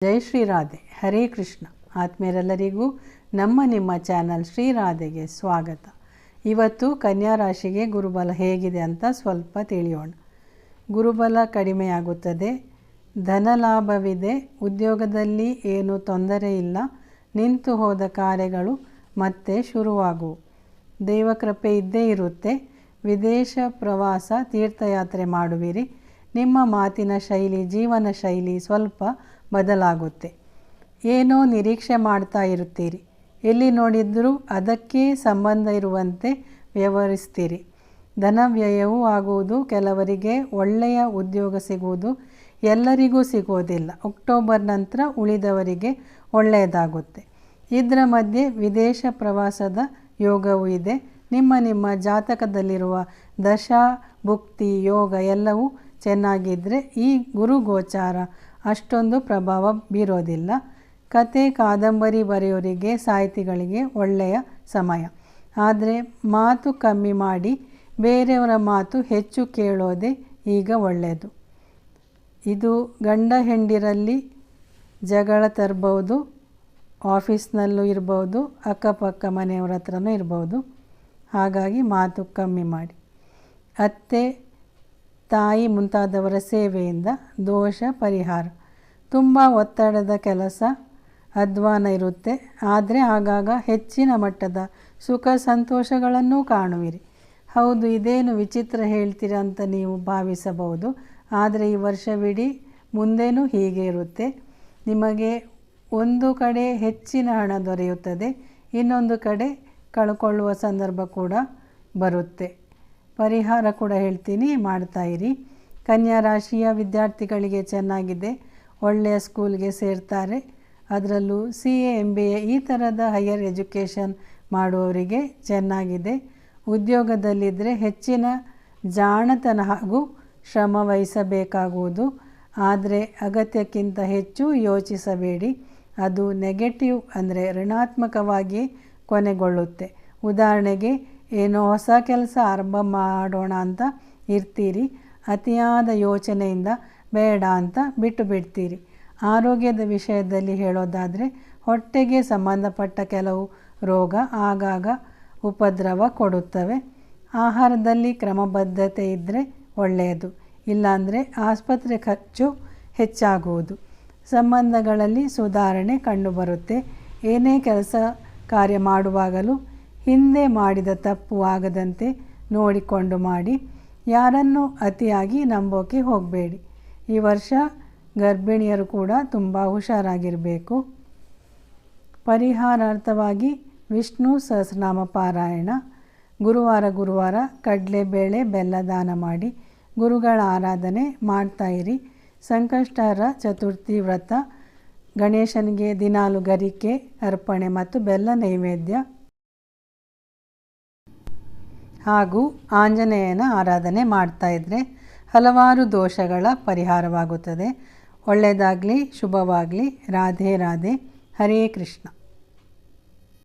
ಜೈ ಶ್ರೀರಾಧೆ. ಹರೇ ಕೃಷ್ಣ. ಆತ್ಮೀಯರೆಲ್ಲರಿಗೂ ನಿಮ್ಮ ಚಾನಲ್ ಶ್ರೀರಾಧೆಗೆ ಸ್ವಾಗತ. ಇವತ್ತು ಕನ್ಯಾ ರಾಶಿಗೆ ಗುರುಬಲ ಹೇಗಿದೆ ಅಂತ ಸ್ವಲ್ಪ ತಿಳಿಯೋಣ. ಗುರುಬಲ ಕಡಿಮೆಯಾಗುತ್ತದೆ, ಧನಲಾಭವಿದೆ, ಉದ್ಯೋಗದಲ್ಲಿ ಏನು ತೊಂದರೆ ಇಲ್ಲ, ನಿಂತು ಹೋದ ಕಾರ್ಯಗಳು ಮತ್ತೆ ಶುರುವಾಗುವು, ದೈವಕೃಪೆ ಇದ್ದೇ ಇರುತ್ತೆ, ವಿದೇಶ ಪ್ರವಾಸ ತೀರ್ಥಯಾತ್ರೆ ಮಾಡುವಿರಿ, ನಿಮ್ಮ ಮಾತಿನ ಶೈಲಿ ಜೀವನ ಶೈಲಿ ಸ್ವಲ್ಪ ಬದಲಾಗುತ್ತೆ, ಏನೋ ನಿರೀಕ್ಷೆ ಮಾಡ್ತಾ ಇರುತ್ತೀರಿ, ಎಲ್ಲಿ ನೋಡಿದರೂ ಅದಕ್ಕೆ ಸಂಬಂಧ ಇರುವಂತೆ ವ್ಯವಹರಿಸ್ತೀರಿ, ಧನ ವ್ಯಯವೂ ಆಗುವುದು, ಕೆಲವರಿಗೆ ಒಳ್ಳೆಯ ಉದ್ಯೋಗ ಸಿಗುವುದು, ಎಲ್ಲರಿಗೂ ಸಿಗೋದಿಲ್ಲ, ಅಕ್ಟೋಬರ್ ನಂತರ ಉಳಿದವರಿಗೆ ಒಳ್ಳೆಯದಾಗುತ್ತೆ. ಇದರ ಮಧ್ಯೆ ವಿದೇಶ ಪ್ರವಾಸದ ಯೋಗವೂ ಇದೆ. ನಿಮ್ಮ ಜಾತಕದಲ್ಲಿರುವ ದಶಾ ಭುಕ್ತಿ ಯೋಗ ಎಲ್ಲವೂ ಚೆನ್ನಾಗಿದ್ದರೆ ಈ ಗುರು ಗೋಚಾರ ಅಷ್ಟೊಂದು ಪ್ರಭಾವ ಬೀರೋದಿಲ್ಲ. ಕತೆ ಕಾದಂಬರಿ ಬರೆಯೋರಿಗೆ ಸಾಹಿತಿಗಳಿಗೆ ಒಳ್ಳೆಯ ಸಮಯ, ಆದರೆ ಮಾತು ಕಮ್ಮಿ ಮಾಡಿ ಬೇರೆಯವರ ಮಾತು ಹೆಚ್ಚು ಕೇಳೋದೇ ಈಗ ಒಳ್ಳೆಯದು. ಇದು ಗಂಡ ಹೆಂಡಿರಲ್ಲಿ ಜಗಳ ತರಬಹುದು, ಆಫೀಸ್ನಲ್ಲೂ ಇರ್ಬೋದು, ಅಕ್ಕಪಕ್ಕ ಮನೆಯವರ ಹತ್ರನೂ ಇರ್ಬೋದು. ಹಾಗಾಗಿ ಮಾತು ಕಮ್ಮಿ ಮಾಡಿ. ಅತ್ತೆ ತಾಯಿ ಮುಂತಾದವರ ಸೇವೆಯಿಂದ ದೋಷ ಪರಿಹಾರ. ತುಂಬ ಒತ್ತಡದ ಕೆಲಸ, ಅಧ್ವಾನ ಇರುತ್ತೆ, ಆದರೆ ಆಗಾಗ ಹೆಚ್ಚಿನ ಮಟ್ಟದ ಸುಖ ಸಂತೋಷಗಳನ್ನು ಕಾಣುವಿರಿ. ಹೌದು, ಇದೇನು ವಿಚಿತ್ರ ಹೇಳ್ತೀರ ಅಂತ ನೀವು ಭಾವಿಸಬಹುದು, ಆದರೆ ಈ ವರ್ಷವಿಡೀ ಮುಂದೇನೂ ಹೀಗೆ ಇರುತ್ತೆ. ನಿಮಗೆ ಒಂದು ಕಡೆ ಹೆಚ್ಚಿನ ಹಣ ದೊರೆಯುತ್ತದೆ, ಇನ್ನೊಂದು ಕಡೆ ಕಳ್ಕೊಳ್ಳುವ ಸಂದರ್ಭ ಕೂಡ ಬರುತ್ತೆ. ಪರಿಹಾರ ಕೂಡ ಹೇಳ್ತೀನಿ, ಮಾಡ್ತಾಯಿರಿ. ಕನ್ಯಾ ರಾಶಿಯ ವಿದ್ಯಾರ್ಥಿಗಳಿಗೆ ಚೆನ್ನಾಗಿದೆ, ಒಳ್ಳೆಯ ಸ್ಕೂಲ್ಗೆ ಸೇರ್ತಾರೆ. ಅದರಲ್ಲೂ CA MBA ಈ ಥರದ ಹೈಯರ್ ಎಜುಕೇಷನ್ ಮಾಡುವವರಿಗೆ ಚೆನ್ನಾಗಿದೆ. ಉದ್ಯೋಗದಲ್ಲಿದ್ದರೆ ಹೆಚ್ಚಿನ ಜಾಣತನ ಹಾಗೂ ಶ್ರಮ ವಹಿಸಬೇಕಾಗುವುದು, ಆದರೆ ಅಗತ್ಯಕ್ಕಿಂತ ಹೆಚ್ಚು ಯೋಚಿಸಬೇಡಿ, ಅದು ನೆಗೆಟಿವ್ ಅಂದರೆ ಋಣಾತ್ಮಕವಾಗಿ ಕೊನೆಗೊಳ್ಳುತ್ತೆ. ಉದಾಹರಣೆಗೆ, ಏನೋ ಹೊಸ ಕೆಲಸ ಆರಂಭ ಮಾಡೋಣ ಅಂತ ಇರ್ತೀರಿ, ಅತಿಯಾದ ಯೋಚನೆಯಿಂದ ಬೇಡ ಅಂತ ಬಿಟ್ಟು ಬಿಡ್ತೀರಿ. ಆರೋಗ್ಯದ ವಿಷಯದಲ್ಲಿ ಹೇಳೋದಾದರೆ, ಹೊಟ್ಟೆಗೆ ಸಂಬಂಧಪಟ್ಟ ಕೆಲವು ರೋಗ ಆಗಾಗ ಉಪದ್ರವ ಕೊಡುತ್ತವೆ. ಆಹಾರದಲ್ಲಿ ಕ್ರಮಬದ್ಧತೆ ಇದ್ದರೆ ಒಳ್ಳೆಯದು, ಇಲ್ಲಾಂದರೆ ಆಸ್ಪತ್ರೆ ಖರ್ಚು ಹೆಚ್ಚಾಗುವುದು. ಸಂಬಂಧಗಳಲ್ಲಿ ಸುಧಾರಣೆ ಕಂಡುಬರುತ್ತೆ. ಏನೇ ಕೆಲಸ ಕಾರ್ಯ ಮಾಡುವಾಗಲೂ ಹಿಂದೆ ಮಾಡಿದ ತಪ್ಪು ಆಗದಂತೆ ನೋಡಿಕೊಂಡು ಮಾಡಿ. ಯಾರನ್ನು ಅತಿಯಾಗಿ ನಂಬೋಕೆ ಹೋಗಬೇಡಿ. ಈ ವರ್ಷ ಗರ್ಭಿಣಿಯರು ಕೂಡ ತುಂಬ ಹುಷಾರಾಗಿರಬೇಕು. ಪರಿಹಾರಾರ್ಥವಾಗಿ ವಿಷ್ಣು ಸಹಸ್ರನಾಮ ಪಾರಾಯಣ, ಗುರುವಾರ ಕಡಲೆಬೇಳೆ ಬೆಲ್ಲ ದಾನ ಮಾಡಿ, ಗುರುಗಳ ಆರಾಧನೆ ಮಾಡ್ತಾಯಿರಿ. ಸಂಕಷ್ಟಹರ ಚತುರ್ಥಿ ವ್ರತ, ಗಣೇಶನಿಗೆ ದಿನಾಲು ಗರಿಕೆ ಅರ್ಪಣೆ ಮತ್ತು ಬೆಲ್ಲ ನೈವೇದ್ಯ ಹಾಗೂ ಆಂಜನೇಯನ ಆರಾಧನೆ ಮಾಡ್ತಾಯಿದ್ರೆ ಹಲವಾರು ದೋಷಗಳ ಪರಿಹಾರವಾಗುತ್ತದೆ. ಒಳ್ಳೆಯದಾಗಲಿ, ಶುಭವಾಗಲಿ. ರಾಧೆ ರಾಧೆ. ಹರೇ ಕೃಷ್ಣ.